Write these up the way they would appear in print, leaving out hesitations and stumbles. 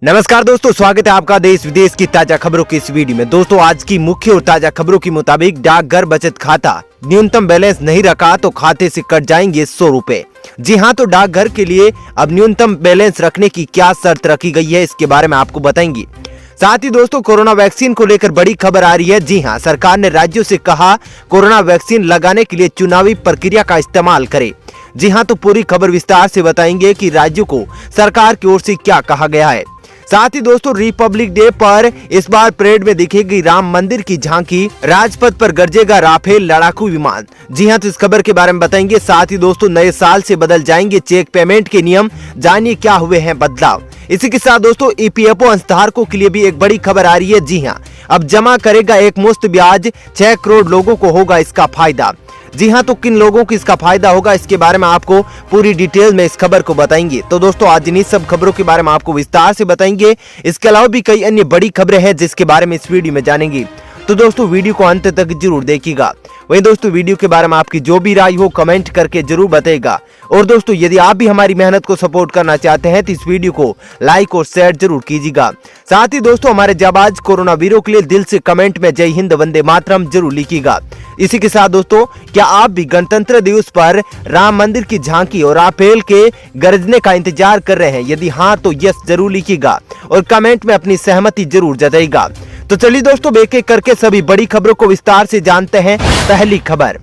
नमस्कार दोस्तों, स्वागत है आपका देश विदेश की ताजा खबरों की इस वीडियो में। दोस्तों, आज की मुख्य और ताजा खबरों के मुताबिक डाकघर बचत खाता न्यूनतम बैलेंस नहीं रखा तो खाते से कट जाएंगे 100 रुपए। जी हां, तो डाकघर के लिए अब न्यूनतम बैलेंस रखने की क्या शर्त रखी गई है, इसके बारे में आपको बताएंगे। साथ ही दोस्तों, कोरोना वैक्सीन को लेकर बड़ी खबर आ रही है। जी हां, सरकार ने राज्यों से कहा कोरोना वैक्सीन लगाने के लिए चुनावी प्रक्रिया का इस्तेमाल करें। जी हां, तो पूरी खबर विस्तार से बताएंगे कि राज्यों को सरकार की ओर से क्या कहा गया है। साथ ही दोस्तों, रिपब्लिक डे पर इस बार परेड में दिखेगी राम मंदिर की झांकी, राजपथ पर गरजेगा राफेल लड़ाकू विमान। जी हां, तो इस खबर के बारे में बताएंगे। साथ ही दोस्तों, नए साल से बदल जाएंगे चेक पेमेंट के नियम, जानिए क्या हुए हैं बदलाव। इसी के साथ दोस्तों, ईपीएफओ अंशधारकों के लिए भी एक बड़ी खबर आ रही है। जी हां, अब जमा करेगा एक मुश्त ब्याज, 6 करोड़ लोगों को होगा इसका फायदा। जी हां, तो किन लोगों को इसका फायदा होगा, इसके बारे में आपको पूरी डिटेल में इस खबर को बताएंगे। तो दोस्तों, आज इन्हीं सब खबरों के बारे में आपको विस्तार से बताएंगे। इसके अलावा भी कई अन्य बड़ी खबरें हैं जिसके बारे में इस वीडियो में जानेंगे। तो दोस्तों, वीडियो को अंत तक जरूर देखिएगा। वहीं दोस्तों, वीडियो के बारे में आपकी जो भी राय हो कमेंट करके जरूर बताइएगा। और दोस्तों, यदि आप भी हमारी मेहनत को सपोर्ट करना चाहते हैं तो इस वीडियो को लाइक और शेयर जरूर कीजिएगा। साथ ही दोस्तों, हमारे जाबाज कोरोना वीरों के लिए दिल से कमेंट में जय हिंद वंदे मातरम जरूर लिखिएगा। इसी के साथ दोस्तों, क्या आप भी गणतंत्र दिवस पर राम मंदिर की झांकी और राफेल के गरजने का इंतजार कर रहे हैं? यदि हाँ, तो यस जरूर लिखिएगा और कमेंट में अपनी सहमति जरूर जताइएगा। तो चलिए दोस्तों, एक एक करके सभी बड़ी खबरों को विस्तार से जानते हैं। पहली खबर,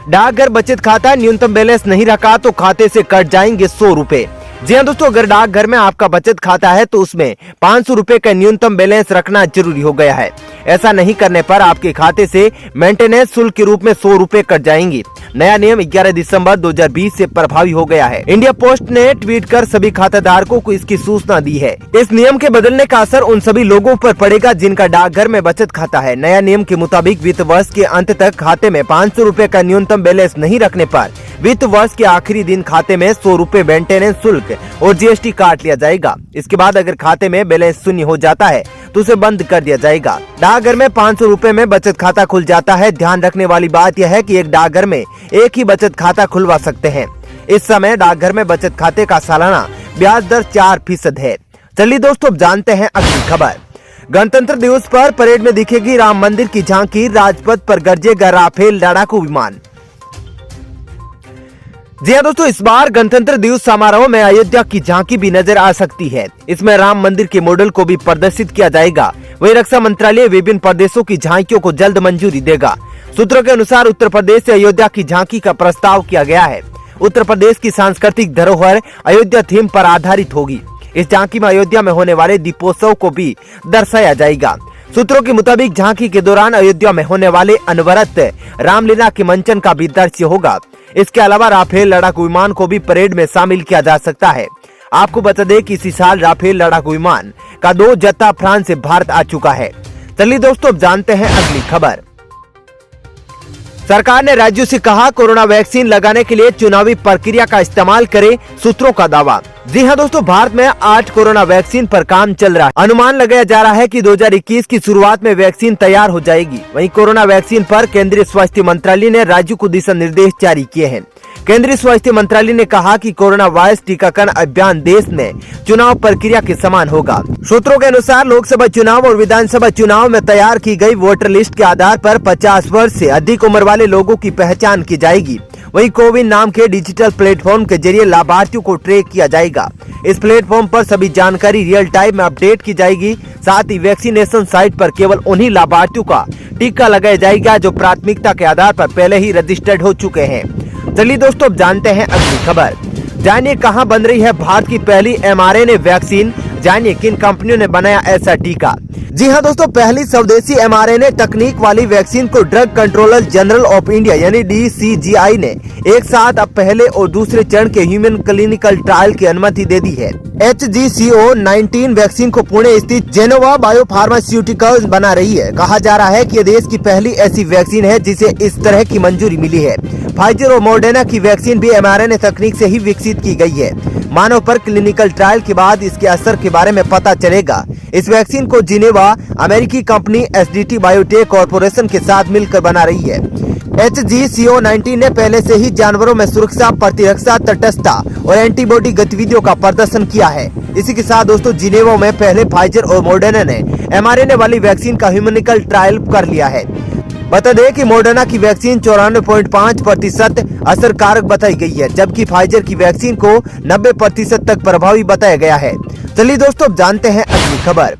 डाकघर बचत खाता न्यूनतम बैलेंस नहीं रखा तो खाते से कट जाएंगे 100 रुपए। जी हाँ दोस्तों, अगर डाकघर में आपका बचत खाता है तो उसमें 500 रुपए का न्यूनतम बैलेंस रखना जरूरी हो गया है। ऐसा नहीं करने पर आपके खाते से मेंटेनेंस शुल्क के रूप में 100 रुपए कट जाएंगे। नया नियम 11 दिसंबर 2020 से प्रभावी हो गया है। इंडिया पोस्ट ने ट्वीट कर सभी खाताधारकों को इसकी सूचना दी है। इस नियम के बदलने का असर उन सभी लोगों पर पड़ेगा जिनका डाकघर में बचत खाता है। नया नियम के मुताबिक वित्त वर्ष के अंत तक खाते में 500 रुपए का न्यूनतम बैलेंस नहीं रखने पर वित्त वर्ष के आखिरी दिन खाते में 100 रुपए मेंटेनेंस शुल्क और जीएसटी काट लिया जाएगा। इसके बाद अगर खाते में बैलेंस शून्य हो जाता है तो उसे बंद कर दिया जाएगा। डाकघर में 500 रुपए में बचत खाता खुल जाता है। ध्यान रखने वाली बात यह है कि एक डाकघर में एक ही बचत खाता खुलवा सकते हैं। इस समय डाकघर में बचत खाते का सालाना ब्याज दर 4% है। चलिए दोस्तों, अब जानते हैं अगली खबर। गणतंत्र दिवस पर परेड में दिखेगी राम मंदिर की झांकी, राजपथ पर गरजेगा राफेल लड़ाकू विमान। जी हाँ दोस्तों, इस बार गणतंत्र दिवस समारोह में अयोध्या की झांकी भी नजर आ सकती है। इसमें राम मंदिर के मॉडल को भी प्रदर्शित किया जाएगा। वहीं रक्षा मंत्रालय विभिन्न प्रदेशों की झांकियों को जल्द मंजूरी देगा। सूत्रों के अनुसार उत्तर प्रदेश से अयोध्या की झांकी का प्रस्ताव किया गया है। उत्तर प्रदेश की सांस्कृतिक धरोहर अयोध्या थीम पर आधारित होगी। इस झांकी में अयोध्या में होने वाले दीपोत्सव को भी दर्शाया जाएगा। सूत्रों के मुताबिक झांकी के दौरान अयोध्या में होने वाले अनवरत रामलीला के मंचन का भी दृश्य होगा। इसके अलावा राफेल लड़ाकू विमान को भी परेड में शामिल किया जा सकता है। आपको बता दें कि इसी साल राफेल लड़ाकू विमान का 2 जत्था फ्रांस से भारत आ चुका है। चलिए दोस्तों, अब जानते हैं अगली खबर। सरकार ने राज्यों से कहा कोरोना वैक्सीन लगाने के लिए चुनावी प्रक्रिया का इस्तेमाल करें, सूत्रों का दावा। जी हां दोस्तों, भारत में 8 कोरोना वैक्सीन पर काम चल रहा है। अनुमान लगाया जा रहा है कि 2021 की शुरुआत में वैक्सीन तैयार हो जाएगी। वहीं कोरोना वैक्सीन पर केंद्रीय स्वास्थ्य मंत्रालय ने राज्यों को दिशा निर्देश जारी किए हैं। केंद्रीय स्वास्थ्य मंत्रालय ने कहा कि कोरोना वायरस टीकाकरण अभियान देश में चुनाव प्रक्रिया के समान होगा। सूत्रों के अनुसार लोकसभा चुनाव और विधानसभा चुनाव में तैयार की गई वोटर लिस्ट के आधार पर 50 वर्ष से अधिक उम्र वाले लोगों की पहचान की जाएगी। वहीं कोविन नाम के डिजिटल प्लेटफॉर्म के जरिए लाभार्थियों को ट्रैक किया जाएगा। इस प्लेटफॉर्म पर सभी जानकारी रियल टाइम में अपडेट की जाएगी। साथ ही वैक्सीनेशन साइट पर केवल उन्हीं लाभार्थियों का टीका लगाया जाएगा जो प्राथमिकता के आधार पर पहले ही रजिस्टर्ड हो चुके हैं। चलिए दोस्तों, अब जानते हैं अगली खबर। जानिए कहां बन रही है भारत की पहली mRNA वैक्सीन, जानिए किन कंपनियों ने बनाया ऐसा टीका। जी हां दोस्तों, पहली स्वदेशी mRNA तकनीक वाली वैक्सीन को drug controller general of India यानी DCGI ने एक साथ अब पहले और दूसरे चरण के ह्यूमन क्लिनिकल ट्रायल की अनुमति दे दी है। HGCO19 वैक्सीन को पुणे स्थित जेनोवा बायोफार्मास्यूटिकल्स बना रही है। कहा जा रहा है कि ये देश की पहली ऐसी वैक्सीन है जिसे इस तरह की मंजूरी मिली है। फाइजर और मॉडर्ना की वैक्सीन भी mRNA तकनीक से ही विकसित की गई है। मानव पर क्लिनिकल ट्रायल के बाद इसके असर के बारे में पता चलेगा। इस वैक्सीन को जिनेवा अमेरिकी कंपनी SDT बायोटेक कॉर्पोरेशन के साथ मिलकर बना रही है। HGCO19 ने पहले से ही जानवरों में सुरक्षा, प्रतिरक्षा, तटस्थता और एंटीबॉडी गतिविधियों का प्रदर्शन किया है। इसी के साथ दोस्तों जिनेवा में पहले फाइजर और मॉडर्ना ने mRNA वाली वैक्सीन का ह्यूमनिकल ट्रायल कर लिया है। बता दें कि मॉडर्ना की वैक्सीन 94.5% असरकारक बताई गई है, जबकि फाइजर की वैक्सीन को 90% तक प्रभावी बताया गया है। चलिए दोस्तों अब जानते हैं अगली खबर।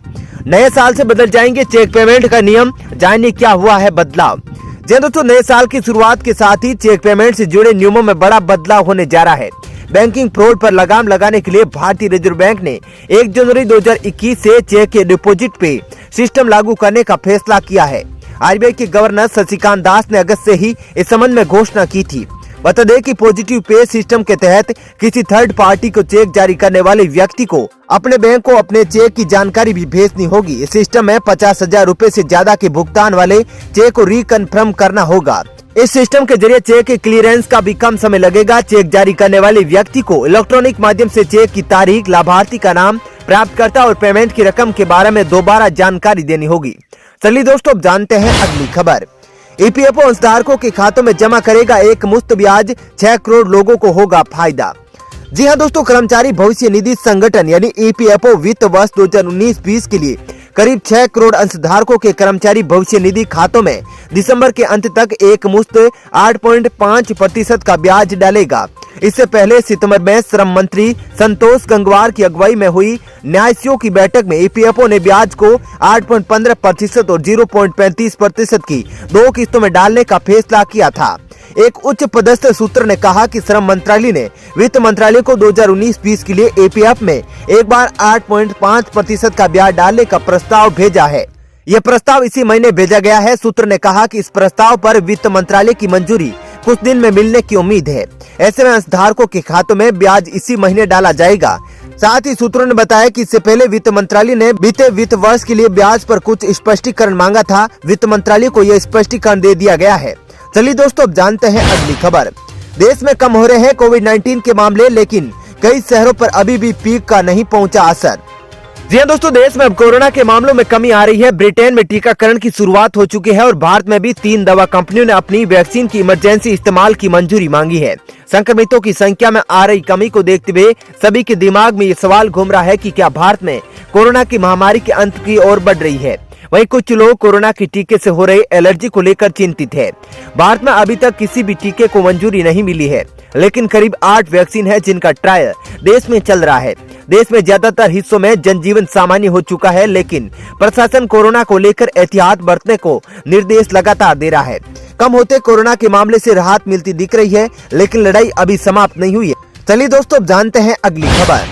नए साल से बदल जाएंगे चेक पेमेंट का नियम, जानिए क्या हुआ है बदलाव। जी दोस्तों, नए साल की शुरुआत के साथ ही चेक पेमेंट से जुड़े नियमों में बड़ा बदलाव होने जा रहा है। बैंकिंग फ्रॉड पर लगाम लगाने के लिए भारतीय रिजर्व बैंक ने 1 जनवरी 2021 से चेक के डिपॉजिट पे सिस्टम लागू करने का फैसला किया है। आरबीआई के गवर्नर शक्तिकांत दास ने अगस्त से ही इस संबंध में घोषणा की थी। बता दें कि पॉजिटिव पे सिस्टम के तहत किसी थर्ड पार्टी को चेक जारी करने वाले व्यक्ति को अपने बैंक को अपने चेक की जानकारी भी भेजनी होगी। इस सिस्टम में 50,000 रूपए से ज्यादा के भुगतान वाले चेक को रिकन्फर्म करना होगा। इस सिस्टम के जरिए चेक के क्लियरेंस का भी कम समय लगेगा। चेक जारी करने वाले व्यक्ति को इलेक्ट्रॉनिक माध्यम से चेक की तारीख, लाभार्थी का नाम, प्राप्तकर्ता और पेमेंट की रकम के बारे में दोबारा जानकारी देनी होगी। चलिए दोस्तों अब जानते हैं अगली खबर। ईपीएफओ अंशधारकों के खातों में जमा करेगा एक मुफ्त ब्याज, 6 करोड़ लोगों को होगा फायदा। जी हां दोस्तों, कर्मचारी भविष्य निधि संगठन यानी ईपीएफओ वित्त वर्ष 2019-20 के लिए करीब 6 करोड़ अंशधारकों के कर्मचारी भविष्य निधि खातों में दिसंबर के अंत तक एक मुश्त 8.5% का ब्याज डालेगा। इससे पहले सितंबर में श्रम मंत्री संतोष गंगवार की अगुवाई में हुई न्यायियों की बैठक में ईपीएफओ ने ब्याज को 8.15% और 0.35% की 2 किस्तों में डालने का फैसला किया था। एक उच्च पदस्थ सूत्र ने कहा कि श्रम मंत्रालय ने वित्त मंत्रालय को 2019-20 के लिए ईपीएफ में एक बार 8.5% का ब्याज डालने का प्रस्ताव भेजा है। यह प्रस्ताव इसी महीने भेजा गया है। सूत्र ने कहा कि इस प्रस्ताव पर वित्त मंत्रालय की मंजूरी कुछ दिन में मिलने की उम्मीद है। ऐसे में अंशधारकों के खातों में ब्याज इसी महीने डाला जाएगा। साथ ही सूत्रों ने बताया कि इससे पहले वित्त मंत्रालय ने बीते वित्त वर्ष के लिए ब्याज पर कुछ स्पष्टीकरण मांगा था। वित्त मंत्रालय को यह स्पष्टीकरण दे दिया गया है। चलिए दोस्तों अब जानते हैं अगली खबर। देश में कम हो रहे हैं कोविड-19 के मामले, लेकिन कई शहरों पर अभी भी पीक का नहीं पहुंचा असर। जी हां दोस्तों, देश में अब कोरोना के मामलों में कमी आ रही है। ब्रिटेन में टीकाकरण की शुरुआत हो चुकी है और भारत में भी 3 दवा कंपनियों ने अपनी वैक्सीन की इमरजेंसी इस्तेमाल की मंजूरी मांगी है। संक्रमितों की संख्या में आ रही कमी को देखते हुए सभी के दिमाग में ये सवाल घूम रहा है कि क्या भारत में कोरोना की महामारी के अंत की ओर बढ़ रही है। वहीं कुछ लोग कोरोना के टीके से हो रही एलर्जी को लेकर चिंतित है। भारत में अभी तक किसी भी टीके को मंजूरी नहीं मिली है, लेकिन करीब 8 वैक्सीन है जिनका ट्रायल देश में चल रहा है। देश में ज्यादातर हिस्सों में जनजीवन सामान्य हो चुका है, लेकिन प्रशासन कोरोना को लेकर एहतियात बरतने को निर्देश लगातार दे रहा है। कम होते कोरोना के मामले से राहत मिलती दिख रही है, लेकिन लड़ाई अभी समाप्त नहीं हुई है। चलिए दोस्तों जानते हैं अगली खबर।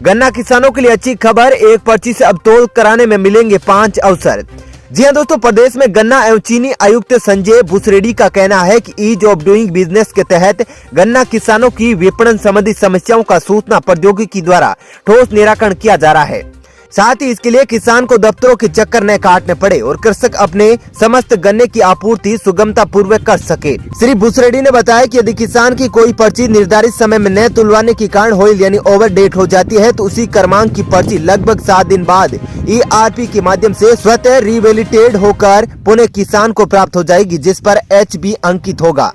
गन्ना किसानों के लिए अच्छी खबर, एक पर्ची से अब तोल कराने में मिलेंगे 5 अवसर। जी हां दोस्तों, प्रदेश में गन्ना एवं चीनी आयुक्त संजय भूसरेड्डी का कहना है कि ईज ऑफ डूइंग बिजनेस के तहत गन्ना किसानों की विपणन संबंधी समस्याओं का सूचना प्रौद्योगिकी द्वारा ठोस निराकरण किया जा रहा है। साथ ही इसके लिए किसान को दफ्तरों के चक्कर न काटने पड़े और कृषक अपने समस्त गन्ने की आपूर्ति सुगमता पूर्वक कर सके। श्री भूसरेड्डी ने बताया कि यदि किसान की कोई पर्ची निर्धारित समय में न तुलवाने के कारण होइल यानी ओवर डेट हो जाती है तो उसी क्रमांक की पर्ची लगभग 7 दिन बाद ERP के माध्यम से स्वतः रिवेलिडेटेड होकर पुनः किसान को प्राप्त हो जाएगी, जिस पर HB अंकित होगा।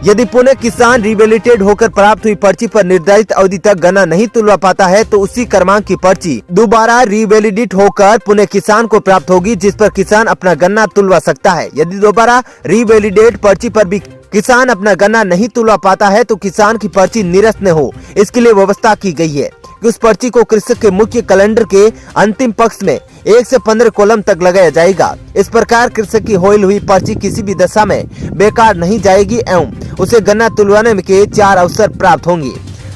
यदि पुनः किसान रिवेलिडेटेड होकर प्राप्त हुई पर्ची पर निर्धारित अवधि तक गन्ना नहीं तुलवा पाता है तो उसी क्रमांक की पर्ची दोबारा रिवेलिडेट होकर पुनः किसान को प्राप्त होगी, जिस पर किसान अपना गन्ना तुलवा सकता है। यदि दोबारा रिवेलिडेट पर्ची पर भी किसान अपना गन्ना नहीं तुलवा पाता है तो किसान की पर्ची निरस्त न हो, इसके लिए व्यवस्था की गई है कि उस पर्ची को कृषक के मुख्य कैलेंडर के अंतिम पक्ष में 1 से 15 कॉलम तक लगाया जाएगा। इस प्रकार कृषक की होइल हुई पर्ची किसी भी दशा में बेकार नहीं जाएगी एवं उसे गन्ना तुलवाने के 4 अवसर प्राप्त होंगे।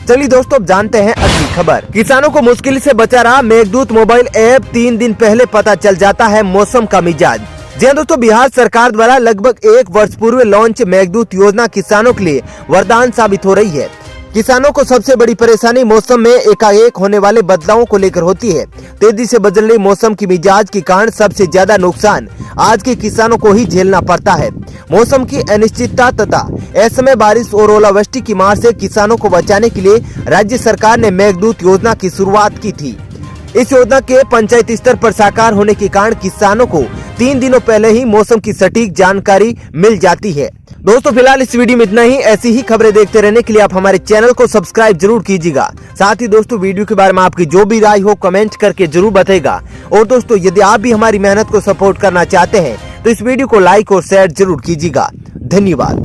चलिए दोस्तों अब जानते हैं अगली खबर। किसानों को मुश्किल से बचा रहा मेघदूत मोबाइल ऐप, 3 दिन पहले पता चल जाता है मौसम का मिजाज। जी दोस्तों, बिहार सरकार द्वारा लगभग 1 वर्ष पूर्व लॉन्च मेघदूत योजना किसानों के लिए वरदान साबित हो रही है। किसानों को सबसे बड़ी परेशानी मौसम में एकाएक होने वाले बदलावों को लेकर होती है। तेजी से बदल रही मौसम की मिजाज के कारण सबसे ज्यादा नुकसान आज के किसानों को ही झेलना पड़ता है। मौसम की अनिश्चितता तथा असमय बारिश और ओलावृष्टि की मार से किसानों को बचाने के लिए राज्य सरकार ने मेघदूत योजना की शुरुआत की थी। इस योजना के पंचायत स्तर पर साकार होने के कारण किसानों को 3 दिनों पहले ही मौसम की सटीक जानकारी मिल जाती है। दोस्तों फिलहाल इस वीडियो में इतना ही। ऐसी ही खबरें देखते रहने के लिए आप हमारे चैनल को सब्सक्राइब जरूर कीजिएगा। साथ ही दोस्तों वीडियो के बारे में आपकी जो भी राय हो कमेंट करके जरूर बताइएगा। और दोस्तों यदि आप भी हमारी मेहनत को सपोर्ट करना चाहते हैं तो इस वीडियो को लाइक और शेयर जरूर कीजिएगा। धन्यवाद।